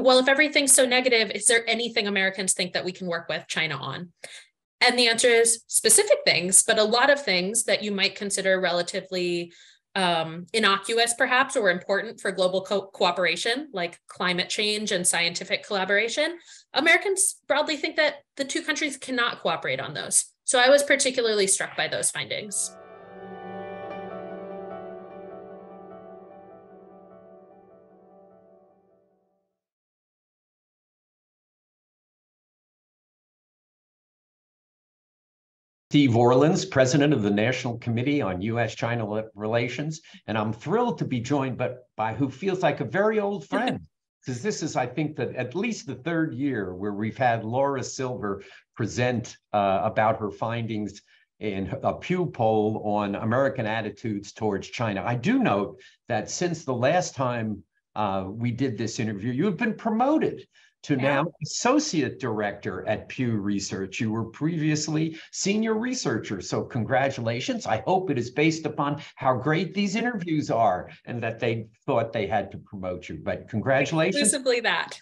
well, if everything's so negative, is there anything Americans think that we can work with China on? And the answer is specific things, but a lot of things that you might consider relatively innocuous, perhaps, or important for global cooperation, like climate change and scientific collaboration. Americans broadly think that the two countries cannot cooperate on those. So I was particularly struck by those findings. Steve Orleans, president of the National Committee on U.S.-China Relations, and I'm thrilled to be joined by who feels like a very old friend, because this is, I think, that at least the third year where we've had Laura Silver present about her findings in a Pew poll on American attitudes towards China. I do note that since the last time we did this interview, you have been promoted to now associate director at Pew Research. You were previously senior researcher, so congratulations. I hope it is based upon how great these interviews are and that they thought they had to promote you, but congratulations. Exclusively that.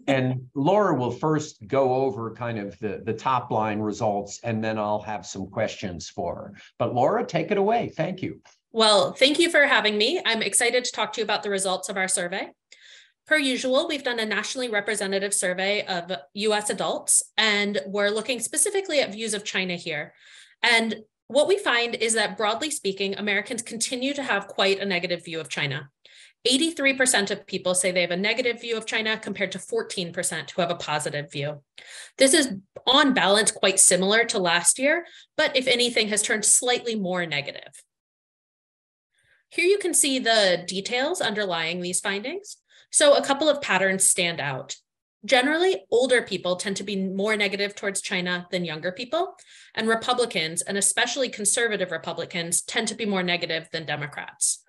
And Laura will first go over kind of the top line results, and then I'll have some questions for her. But Laura, take it away. Thank you. Well, thank you for having me. I'm excited to talk to you about the results of our survey. Per usual, we've done a nationally representative survey of US adults, and we're looking specifically at views of China here. And what we find is that, broadly speaking, Americans continue to have quite a negative view of China. 83% of people say they have a negative view of China compared to 14% who have a positive view. This is on balance quite similar to last year, but if anything has turned slightly more negative. Here you can see the details underlying these findings. So a couple of patterns stand out. Generally, older people tend to be more negative towards China than younger people, and Republicans, and especially conservative Republicans, tend to be more negative than Democrats.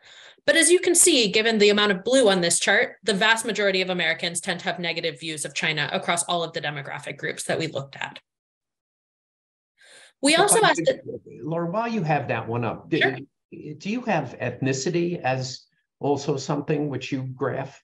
But as you can see, given the amount of blue on this chart, the vast majority of Americans tend to have negative views of China across all of the demographic groups that we looked at. We also asked— Laura, while you have that one up, sure. Do you have ethnicity as also something which you graph?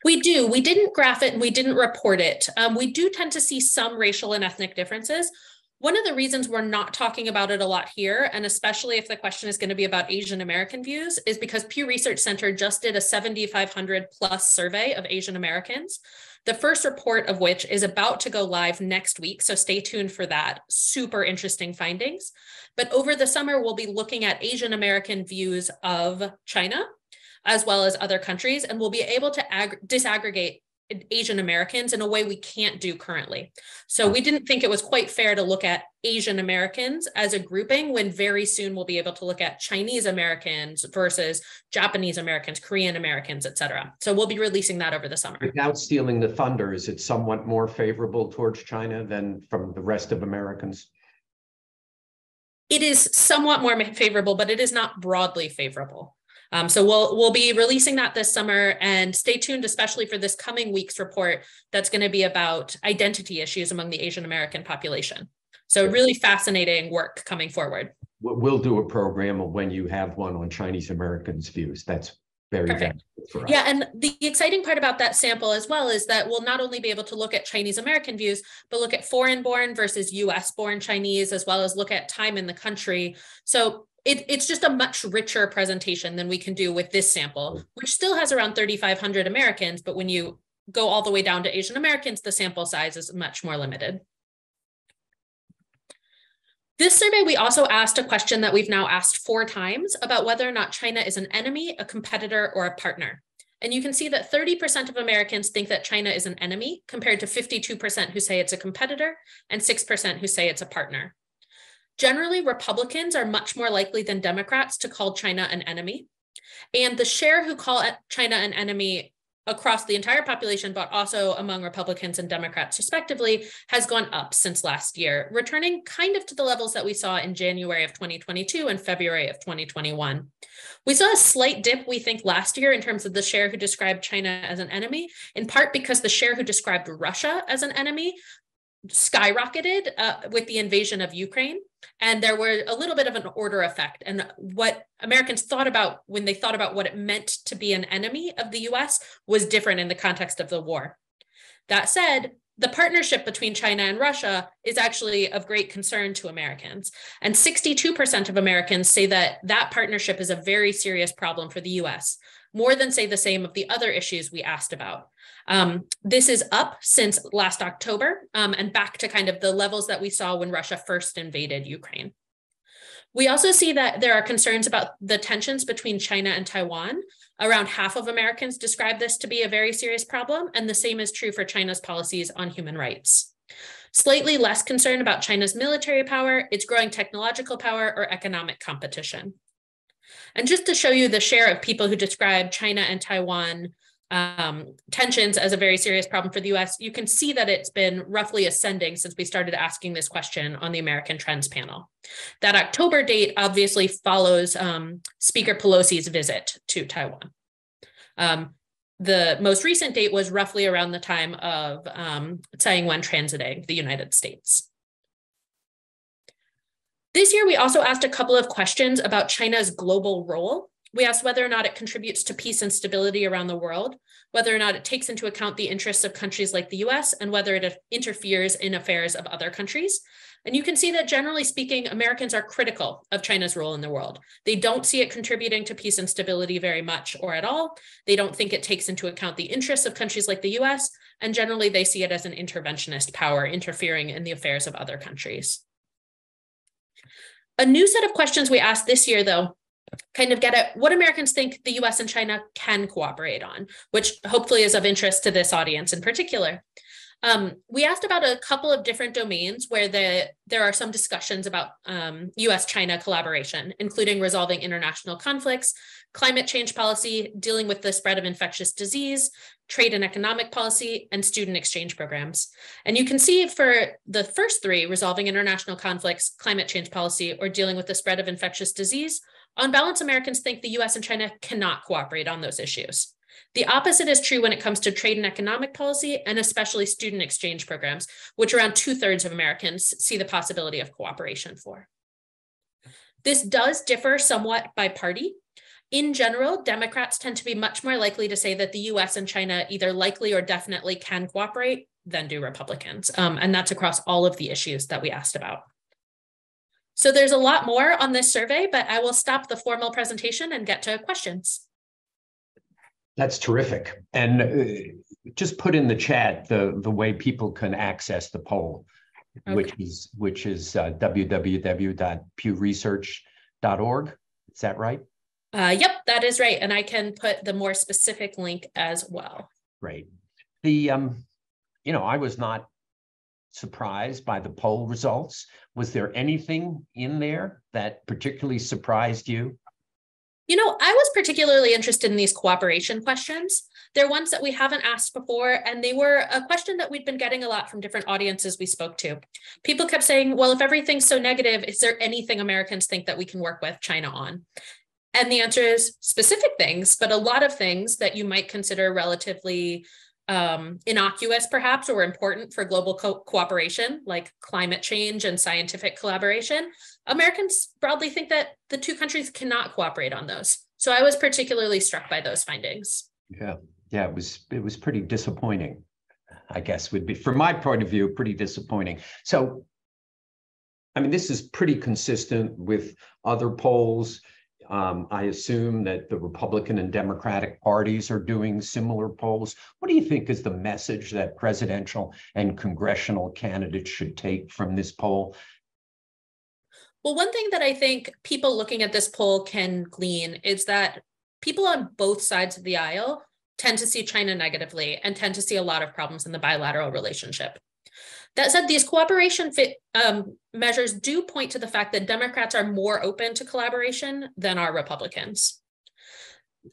We do. We didn't graph it and we didn't report it. We do tend to see some racial and ethnic differences. One of the reasons we're not talking about it a lot here, and especially if the question is going to be about Asian American views, is because Pew Research Center just did a 7,500 plus survey of Asian Americans, the first report of which is about to go live next week. So stay tuned for that. Super interesting findings. But over the summer, we'll be looking at Asian American views of China, as well as other countries, and we'll be able to disaggregate Asian Americans in a way we can't do currently. So we didn't think it was quite fair to look at Asian Americans as a grouping when very soon we'll be able to look at Chinese Americans versus Japanese Americans, Korean Americans, et cetera. So we'll be releasing that over the summer. Without stealing the thunder, is it somewhat more favorable towards China than from the rest of Americans? It is somewhat more favorable, but it is not broadly favorable. So we'll be releasing that this summer, and stay tuned, especially for this coming week's report that's going to be about identity issues among the Asian American population. So really fascinating work coming forward. We'll do a program when you have one on Chinese Americans' views. That's very valuable for us. Yeah, and the exciting part about that sample as well is that we'll not only be able to look at Chinese American views, but look at foreign-born versus US-born Chinese, as well as look at time in the country. So it's just a much richer presentation than we can do with this sample, which still has around 3,500 Americans, but when you go all the way down to Asian Americans, the sample size is much more limited. This survey, we also asked a question that we've now asked 4 times about whether or not China is an enemy, a competitor, or a partner. And you can see that 30% of Americans think that China is an enemy, compared to 52% who say it's a competitor and 6% who say it's a partner. Generally, Republicans are much more likely than Democrats to call China an enemy. And the share who call China an enemy across the entire population, but also among Republicans and Democrats respectively, has gone up since last year, returning kind of to the levels that we saw in January of 2022 and February of 2021. We saw a slight dip, we think, last year in terms of the share who described China as an enemy, in part because the share who described Russia as an enemy skyrocketed with the invasion of Ukraine. And there were a little bit of an order effect. And what Americans thought about when they thought about what it meant to be an enemy of the US was different in the context of the war. That said, the partnership between China and Russia is actually of great concern to Americans. And 62% of Americans say that that partnership is a very serious problem for the US, more than say the same of the other issues we asked about. This is up since last October and back to kind of the levels that we saw when Russia first invaded Ukraine. We also see that there are concerns about the tensions between China and Taiwan. Around half of Americans describe this to be a very serious problem, and the same is true for China's policies on human rights. Slightly less concern about China's military power, its growing technological power, or economic competition. And just to show you the share of people who describe China and Taiwan tensions as a very serious problem for the US, you can see that it's been roughly ascending since we started asking this question on the American Trends panel. That October date obviously follows Speaker Pelosi's visit to Taiwan. The most recent date was roughly around the time of Tsai Ing-wen transiting the United States. This year, we also asked a couple of questions about China's global role. We asked whether or not it contributes to peace and stability around the world, whether or not it takes into account the interests of countries like the US, and whether it interferes in affairs of other countries. And you can see that generally speaking, Americans are critical of China's role in the world. They don't see it contributing to peace and stability very much or at all. They don't think it takes into account the interests of countries like the US, and generally they see it as an interventionist power interfering in the affairs of other countries. A new set of questions we asked this year, though, kind of get at what Americans think the US and China can cooperate on, which hopefully is of interest to this audience in particular. We asked about a couple of different domains where there are some discussions about US-China collaboration, including resolving international conflicts, climate change policy, dealing with the spread of infectious disease, trade and economic policy, and student exchange programs. And you can see for the first three, resolving international conflicts, climate change policy, or dealing with the spread of infectious disease, on balance, Americans think the US and China cannot cooperate on those issues. The opposite is true when it comes to trade and economic policy, and especially student exchange programs, which around 2/3 of Americans see the possibility of cooperation for. This does differ somewhat by party. In general, Democrats tend to be much more likely to say that the US and China either likely or definitely can cooperate than do Republicans. And that's across all of the issues that we asked about. So there's a lot more on this survey, but I will stop the formal presentation and get to questions. That's terrific. And just put in the chat the way people can access the poll, okay, which is www.pewresearch.org. Is that right? Yep, that is right. And I can put the more specific link as well. Great. I was not surprised by the poll results. Was there anything in there that particularly surprised you? I was particularly interested in these cooperation questions. They're ones that we haven't asked before, and they were a question that we'd been getting a lot from different audiences we spoke to. People kept saying, well, if everything's so negative, is there anything Americans think that we can work with China on? And the answer is specific things, but a lot of things that you might consider relatively innocuous perhaps, or important for global cooperation, like climate change and scientific collaboration. Americans broadly think that the two countries cannot cooperate on those. So I was particularly struck by those findings. Yeah, it was pretty disappointing, I guess would be, from my point of view, pretty disappointing. So, I mean, this is pretty consistent with other polls. I assume that the Republican and Democratic parties are doing similar polls. What do you think is the message that presidential and congressional candidates should take from this poll? Well, one thing that I think people looking at this poll can glean is that people on both sides of the aisle tend to see China negatively and tend to see a lot of problems in the bilateral relationship. That said, these cooperation measures do point to the fact that Democrats are more open to collaboration than are Republicans.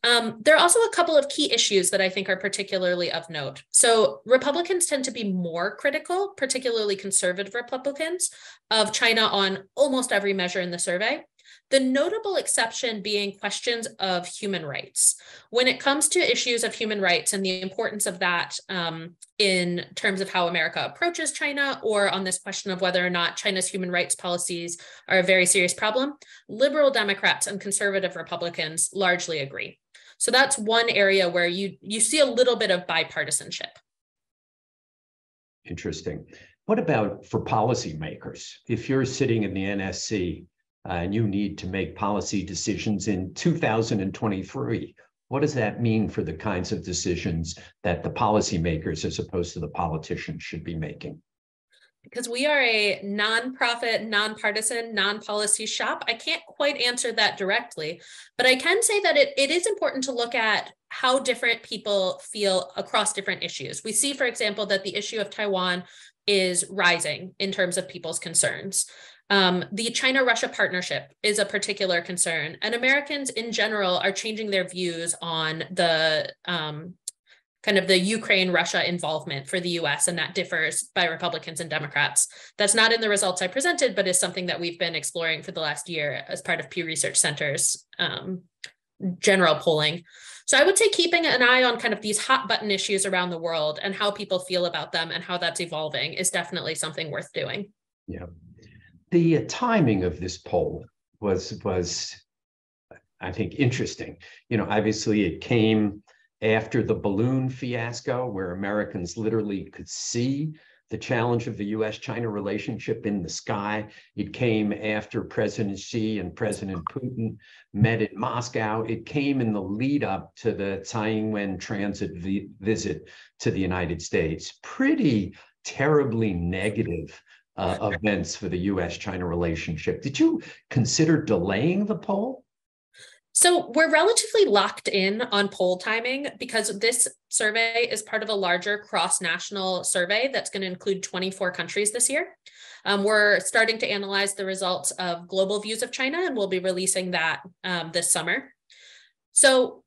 There are also a couple of key issues that I think are particularly of note. So Republicans tend to be more critical, particularly conservative Republicans, of China on almost every measure in the survey. The notable exception being questions of human rights. When it comes to issues of human rights and the importance of that in terms of how America approaches China, or on this question of whether or not China's human rights policies are a very serious problem, liberal Democrats and conservative Republicans largely agree. So that's one area where you see a little bit of bipartisanship. Interesting. What about for policymakers? If you're sitting in the NSC and you need to make policy decisions in 2023, what does that mean for the kinds of decisions that the policymakers, as opposed to the politicians, should be making? Because we are a nonprofit, nonpartisan, non-policy shop, I can't quite answer that directly, but I can say that it is important to look at how different people feel across different issues. We see, for example, that the issue of Taiwan is rising in terms of people's concerns. The China-Russia partnership is a particular concern, and Americans in general are changing their views on the kind of the Ukraine-Russia involvement for the US, and that differs by Republicans and Democrats. That's not in the results I presented, but is something that we've been exploring for the last year as part of Pew Research Center's general polling. So I would say keeping an eye on kind of these hot button issues around the world and how people feel about them and how that's evolving is definitely something worth doing. Yeah. The timing of this poll was I think, interesting. Obviously it came after the balloon fiasco, where Americans literally could see the challenge of the US-China relationship in the sky. It came after President Xi and President Putin met in Moscow. It came in the lead up to the Tsai Ing-wen transit visit to the United States. Pretty terribly negative events for the US-China relationship. Did you consider delaying the poll? So we're relatively locked in on poll timing because this survey is part of a larger cross-national survey that's going to include 24 countries this year. We're starting to analyze the results of global views of China, and we'll be releasing that this summer. So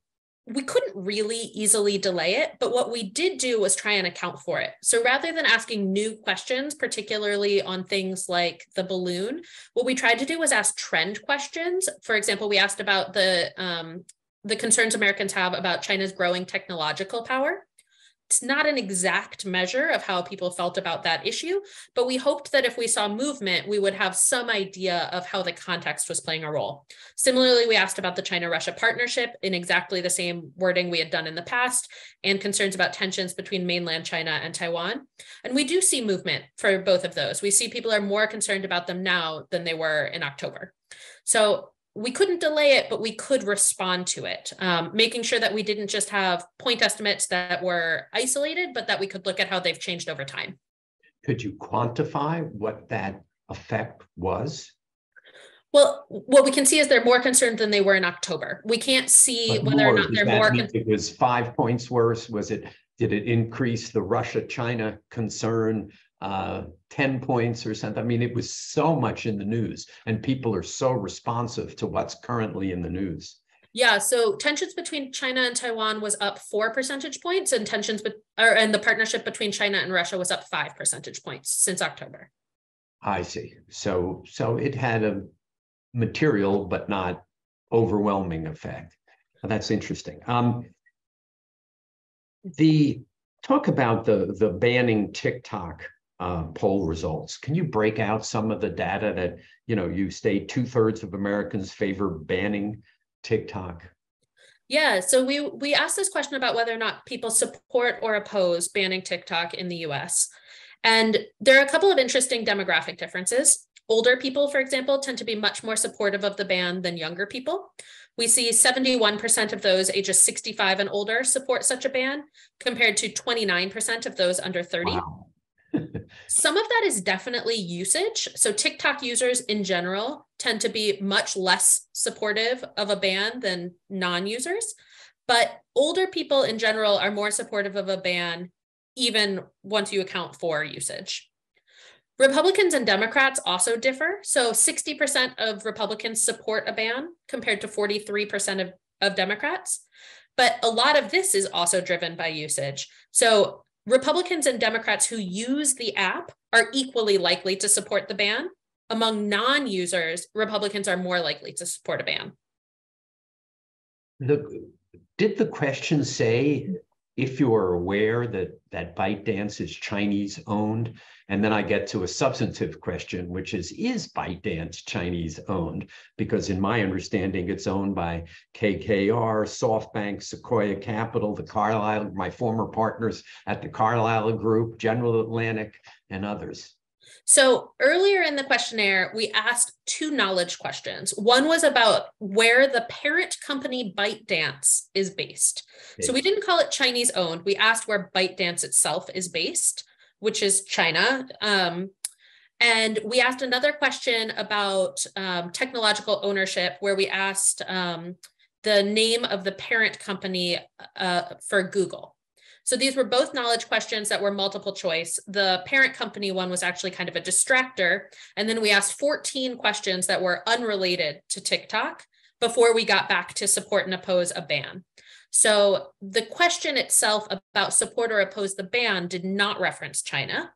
we couldn't really easily delay it, but what we did do was try and account for it. So rather than asking new questions, particularly on things like the balloon, what we tried to do was ask trend questions. For example, we asked about the concerns Americans have about China's growing technological power. It's not an exact measure of how people felt about that issue, but we hoped that if we saw movement, we would have some idea of how the context was playing a role. Similarly, we asked about the China-Russia partnership in exactly the same wording we had done in the past, and concerns about tensions between mainland China and Taiwan. And we do see movement for both of those. We see people are more concerned about them now than they were in October. So we couldn't delay it, but we could respond to it, making sure that we didn't just have point estimates that were isolated, but that we could look at how they've changed over time. Could you quantify what that effect was? Well, what we can see is they're more concerned than they were in October. We can't see whether or not they're more. It was 5 points worse. Did it increase the Russia-China concern 10 points or something? I mean, it was so much in the news, and people are so responsive to what's currently in the news. Yeah, so tensions between China and Taiwan was up 4 percentage points, and and the partnership between China and Russia was up 5 percentage points since October. I see. So it had a material but not overwhelming effect. That's interesting. The talk about the banning TikTok poll results. Can you break out some of the data that, you state 2/3 of Americans favor banning TikTok? Yeah, so we asked this question about whether or not people support or oppose banning TikTok in the US. And there are a couple of interesting demographic differences. Older people, for example, tend to be much more supportive of the ban than younger people. We see 71% of those ages 65 and older support such a ban, compared to 29% of those under 30. Wow. Some of that is definitely usage. So TikTok users in general tend to be much less supportive of a ban than non-users, but older people in general are more supportive of a ban, even once you account for usage. Republicans and Democrats also differ. So 60% of Republicans support a ban compared to 43% of Democrats. But a lot of this is also driven by usage. So Republicans and Democrats who use the app are equally likely to support the ban. Among non-users, Republicans are more likely to support a ban. Did the question say if you are aware that ByteDance is Chinese owned. And then I get to a substantive question, which is ByteDance Chinese owned? Because in my understanding, it's owned by KKR, SoftBank, Sequoia Capital, the Carlyle, my former partners at the Carlyle Group, General Atlantic, and others. So earlier in the questionnaire, we asked two knowledge questions. One was about where the parent company ByteDance is based. So we didn't call it Chinese owned. We asked where ByteDance itself is based, which is China. And we asked another question about technological ownership, where we asked the name of the parent company for Google. So these were both knowledge questions that were multiple choice. The parent company one was actually kind of a distractor. And then we asked 14 questions that were unrelated to TikTok before we got back to support and oppose a ban. So the question itself about support or oppose the ban did not reference China.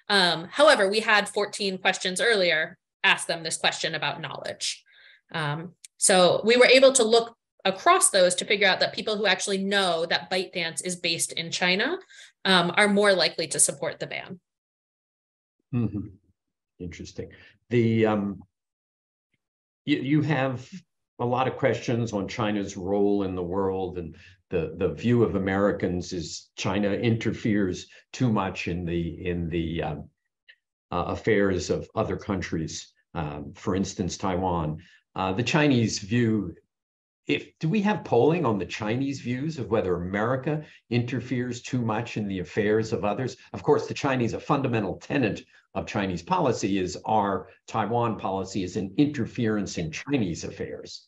However, we had 14 questions earlier, asked them this question about knowledge. So we were able to look across those to figure out that people who actually know that ByteDance is based in China are more likely to support the ban. Mm-hmm. Interesting. The you have a lot of questions on China's role in the world, and the view of Americans is China interferes too much in the affairs of other countries. For instance, Taiwan. The Chinese view. Do we have polling on the Chinese views of whether America interferes too much in the affairs of others? Of course, a fundamental tenet of Chinese policy is our Taiwan policy is an interference in Chinese affairs.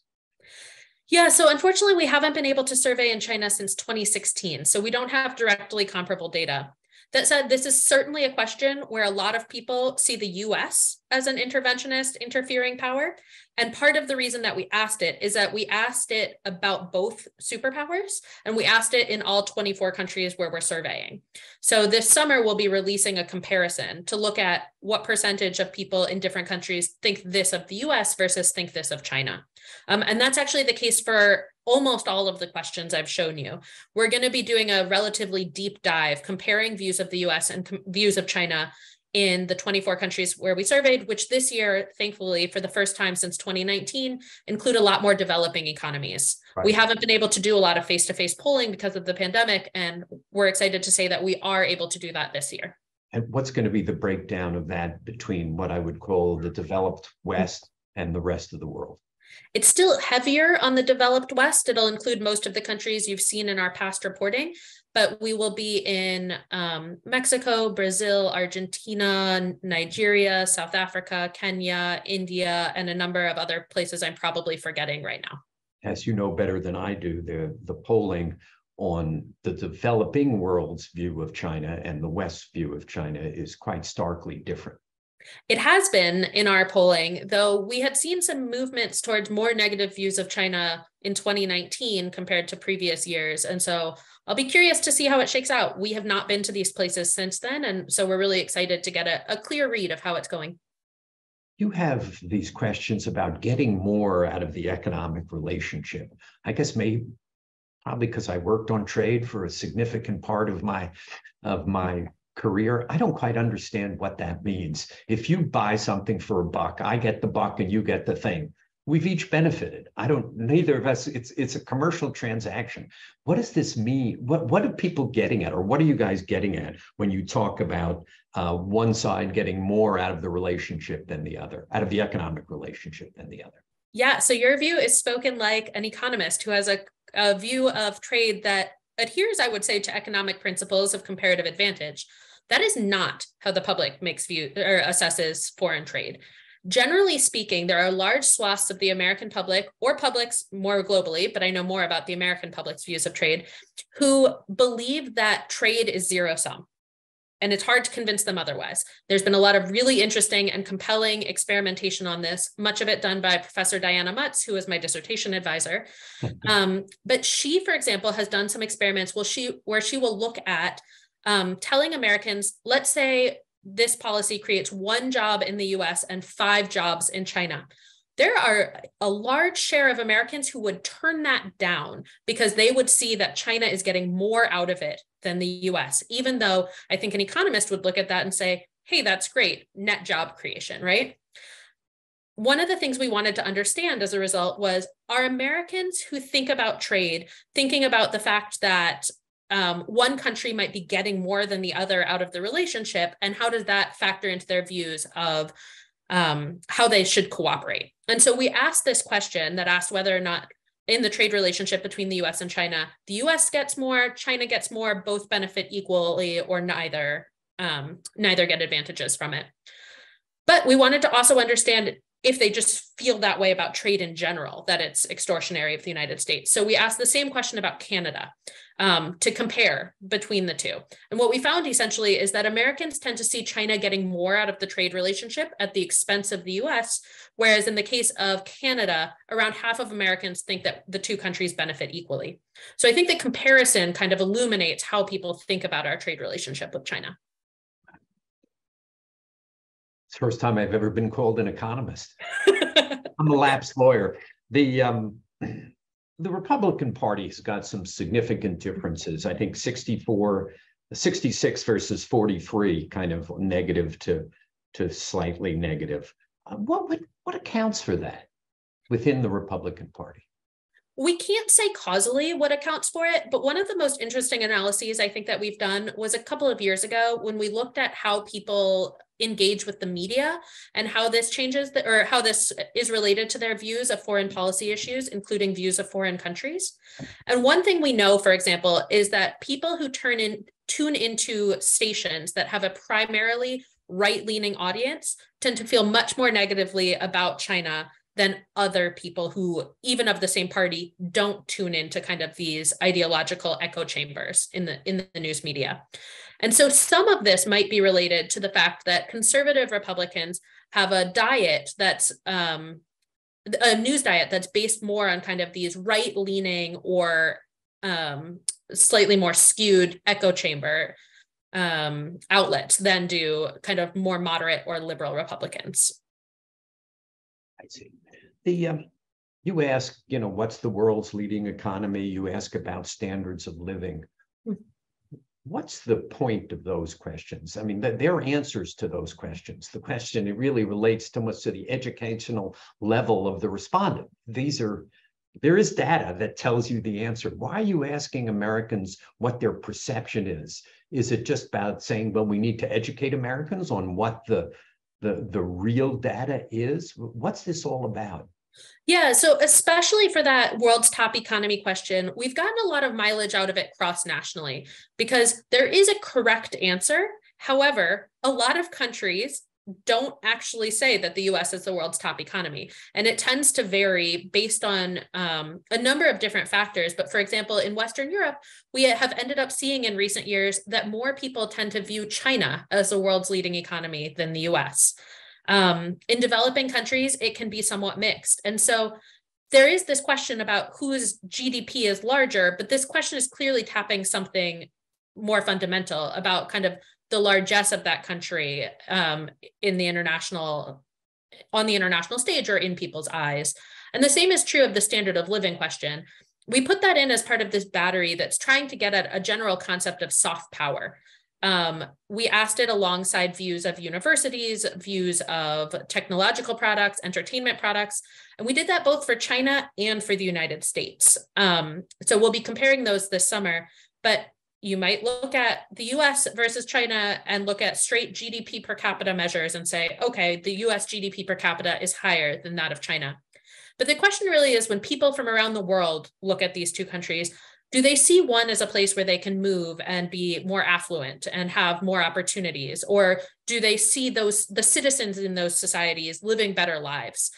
Yeah, so unfortunately, we haven't been able to survey in China since 2016, so we don't have directly comparable data. That said, this is certainly a question where a lot of people see the US as an interventionist, interfering power. And part of the reason that we asked it is that we asked it about both superpowers, and we asked it in all 24 countries where we're surveying. So this summer, we'll be releasing a comparison to look at what percentage of people in different countries think this of the US versus think this of China. And that's actually the case for almost all of the questions I've shown you. We're going to be doing a relatively deep dive comparing views of the US and views of China in the 24 countries where we surveyed, which this year, thankfully, for the first time since 2019, include a lot more developing economies. Right. We haven't been able to do a lot of face-to-face polling because of the pandemic, and we're excited to say that we are able to do that this year. And what's going to be the breakdown of that between what I would call the developed West and the rest of the world? It's still heavier on the developed West. It'll include most of the countries you've seen in our past reporting, but we will be in Mexico, Brazil, Argentina, Nigeria, South Africa, Kenya, India, and a number of other places I'm probably forgetting right now. As you know better than I do, the polling on the developing world's view of China and the West's view of China is quite starkly different. It has been in our polling, though we had seen some movements towards more negative views of China in 2019 compared to previous years. And so I'll be curious to see how it shakes out. We have not been to these places since then. And so we're really excited to get a clear read of how it's going. You have these questions about getting more out of the economic relationship. I guess probably because I worked on trade for a significant part of my career. I don't quite understand what that means. If you buy something for $1, I get the buck and you get the thing. We've each benefited. Neither of us, it's a commercial transaction. What does this mean? What are people getting at, or what are you guys getting at when you talk about one side getting more out of the relationship than the other, out of the economic relationship than the other? Yeah, so your view is spoken like an economist who has a view of trade that adheres, I would say, to economic principles of comparative advantage. That is not how the public assesses foreign trade. Generally speaking, there are large swaths of the American public, or publics more globally, but I know more about the American public's views of trade, who believe that trade is zero sum. And it's hard to convince them otherwise. There's been a lot of really interesting and compelling experimentation on this, much of it done by Professor Diana Mutz, who was my dissertation advisor. But she, for example, has done some experiments where she will look at telling Americans, let's say this policy creates 1 job in the US and 5 jobs in China. there are a large share of Americans who would turn that down because they would see that China is getting more out of it than the US, even though I think an economist would look at that and say, hey, that's great, net job creation, right? One of the things we wanted to understand as a result was, are Americans who think about trade thinking about the fact that one country might be getting more than the other out of the relationship, and how does that factor into their views of how they should cooperate? And so we asked this question that asked whether or not in the trade relationship between the US and China, the US gets more, China gets more, both benefit equally, or neither get advantages from it. But we wanted to also understand if they just feel that way about trade in general, that it's extortionary of the United States. So we asked the same question about Canada to compare between the two. And what we found essentially is that Americans tend to see China getting more out of the trade relationship at the expense of the US, whereas in the case of Canada, around half of Americans think that the two countries benefit equally. So I think the comparison kind of illuminates how people think about our trade relationship with China. It's the first time I've ever been called an economist. I'm a lapsed lawyer. The Republican Party has got some significant differences. I think 66 versus 43, kind of negative to slightly negative. What accounts for that within the Republican Party? We can't say causally what accounts for it, but one of the most interesting analyses I think that we've done was a couple of years ago when we looked at how people engage with the media and how this changes or how this is related to their views of foreign policy issues, including views of foreign countries. And one thing we know, for example, is that people who tune into stations that have a primarily right-leaning audience tend to feel much more negatively about China than other people who, even of the same party, don't tune into kind of these ideological echo chambers in the news media. And so some of this might be related to the fact that conservative Republicans have a diet that's a news diet that's based more on kind of these right-leaning or slightly more skewed echo chamber outlets than do kind of more moderate or liberal Republicans. I see. You ask, what's the world's leading economy? You ask about standards of living. What's the point of those questions? I mean, they're answers to those questions. The question, it really relates too much to the educational level of the respondent. There is data that tells you the answer. Why are you asking Americans what their perception is? Is it just about saying, well, we need to educate Americans on what the real data is? What's this all about? Yeah, so especially for that world's top economy question, we've gotten a lot of mileage out of it cross-nationally because there is a correct answer. However, a lot of countries don't actually say that the US is the world's top economy. And it tends to vary based on a number of different factors. But for example, in Western Europe, we have ended up seeing in recent years that more people tend to view China as the world's leading economy than the US. In developing countries, it can be somewhat mixed. And so there is this question about whose GDP is larger, but this question is clearly tapping something more fundamental about kind of the largesse of that country on the international stage or in people's eyes. And the same is true of the standard of living question. We put that in as part of this battery that's trying to get at a general concept of soft power. We asked it alongside views of universities, views of technological products, entertainment products, and we did that both for China and for the United States. So we'll be comparing those this summer, but you might look at the US versus China and look at straight GDP per capita measures and say, okay, the US GDP per capita is higher than that of China. But the question really is, when people from around the world look at these two countries, do they see one as a place where they can move and be more affluent and have more opportunities? Or do they see the citizens in those societies living better lives?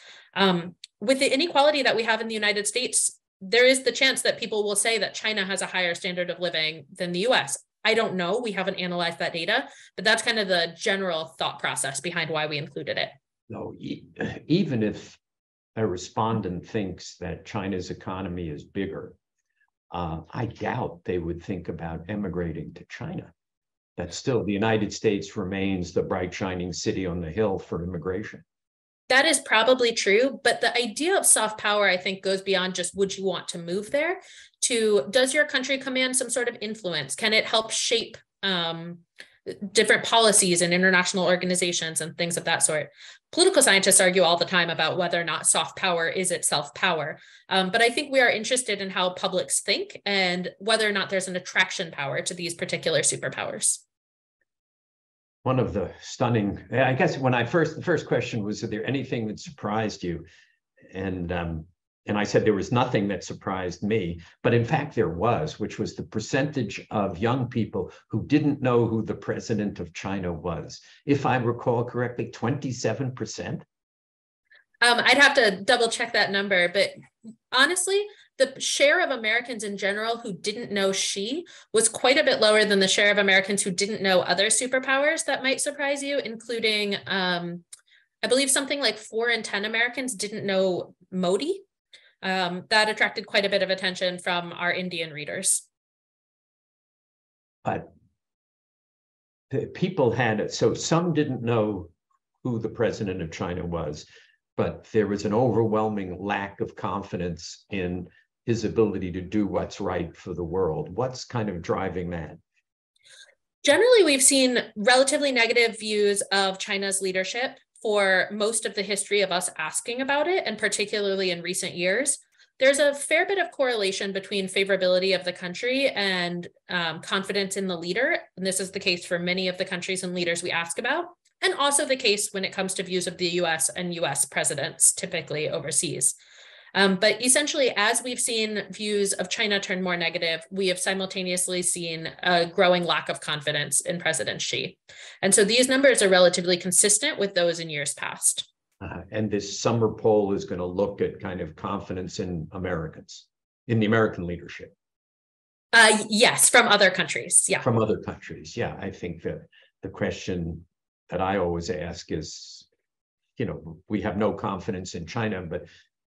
With the inequality that we have in the United States, there is the chance that people will say that China has a higher standard of living than the US. I don't know. We haven't analyzed that data, but that's kind of the general thought process behind why we included it. No, even if a respondent thinks that China's economy is bigger, I doubt they would think about emigrating to China. That still, the United States remains the bright, shining city on the hill for immigration. That is probably true, but the idea of soft power, I think, goes beyond just would you want to move there to does your country command some sort of influence? Can it help shape different policies and international organizations and things of that sort? Political scientists argue all the time about whether or not soft power is itself power. But I think we are interested in how publics think and whether or not there's an attraction power to these particular superpowers. One of the stunning, I guess when the first question was, is there anything that surprised you? And I said there was nothing that surprised me, but in fact there was, which was the percentage of young people who didn't know who the president of China was. If I recall correctly, 27%. I'd have to double check that number, but honestly, the share of Americans in general who didn't know Xi was quite a bit lower than the share of Americans who didn't know other superpowers that might surprise you, including, I believe something like 4 in 10 Americans didn't know Modi. That attracted quite a bit of attention from our Indian readers. But the people so some didn't know who the president of China was, but there was an overwhelming lack of confidence in his ability to do what's right for the world. What's kind of driving that? Generally, we've seen relatively negative views of China's leadership for most of the history of us asking about it, and particularly in recent years. There's a fair bit of correlation between favorability of the country and confidence in the leader. And this is the case for many of the countries and leaders we ask about, and also the case when it comes to views of the US and US presidents, typically overseas. But essentially, as we've seen views of China turn more negative, we have simultaneously seen a growing lack of confidence in President Xi. And so these numbers are relatively consistent with those in years past. And this summer poll is going to look at kind of confidence in Americans, in the American leadership. Yes, from other countries. Yeah. From other countries. Yeah, I think that the question that I always ask is, we have no confidence in China, but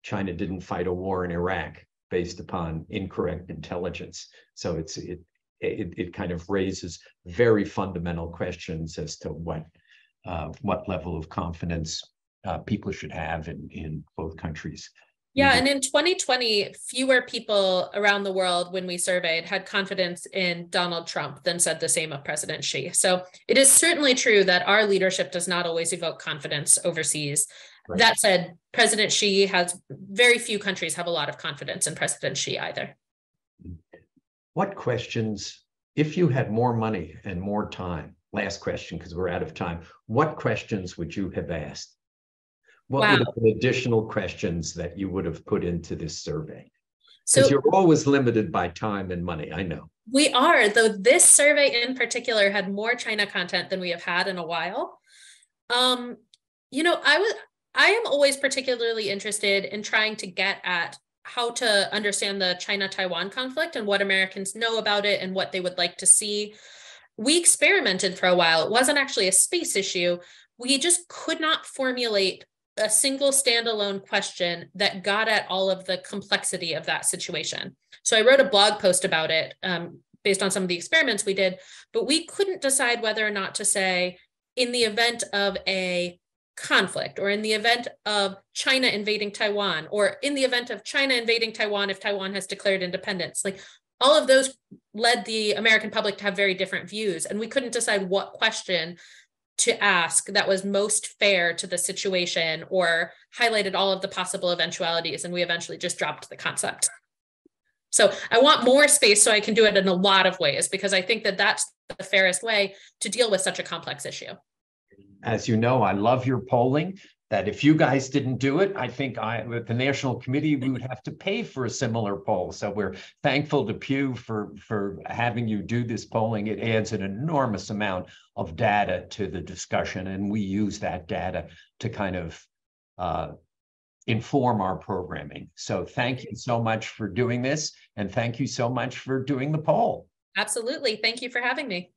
China didn't fight a war in Iraq based upon incorrect intelligence. So it kind of raises very fundamental questions as to what level of confidence people should have in both countries. Yeah, and in 2020, fewer people around the world, when we surveyed, had confidence in Donald Trump than said the same of President Xi. So it is certainly true that our leadership does not always evoke confidence overseas. Right. That said, President Xi very few countries have a lot of confidence in President Xi either. What questions, if you had more money and more time, last question, because we're out of time, what questions would you have asked? What would have been additional questions that you would have put into this survey? Because you're always limited by time and money, I know. We are, though this survey in particular had more China content than we have had in a while. I am always particularly interested in trying to get at how to understand the China-Taiwan conflict and what Americans know about it and what they would like to see. We experimented for a while. It wasn't actually a space issue. We just could not formulate a single standalone question that got at all of the complexity of that situation. So I wrote a blog post about it based on some of the experiments we did, but we couldn't decide whether or not to say, in the event of a conflict, or in the event of China invading Taiwan, or in the event of China invading Taiwan if Taiwan has declared independence. Like, all of those led the American public to have very different views, and we couldn't decide what question to ask that was most fair to the situation or highlighted all of the possible eventualities, and we eventually just dropped the concept. So I want more space so I can do it in a lot of ways, because I think that that's the fairest way to deal with such a complex issue. As you know, I love your polling. That if you guys didn't do it, I think with the National Committee, we would have to pay for a similar poll. So we're thankful to Pew for having you do this polling. It adds an enormous amount of data to the discussion, and we use that data to kind of inform our programming. So thank you so much for doing this, and thank you so much for doing the poll. Absolutely. Thank you for having me.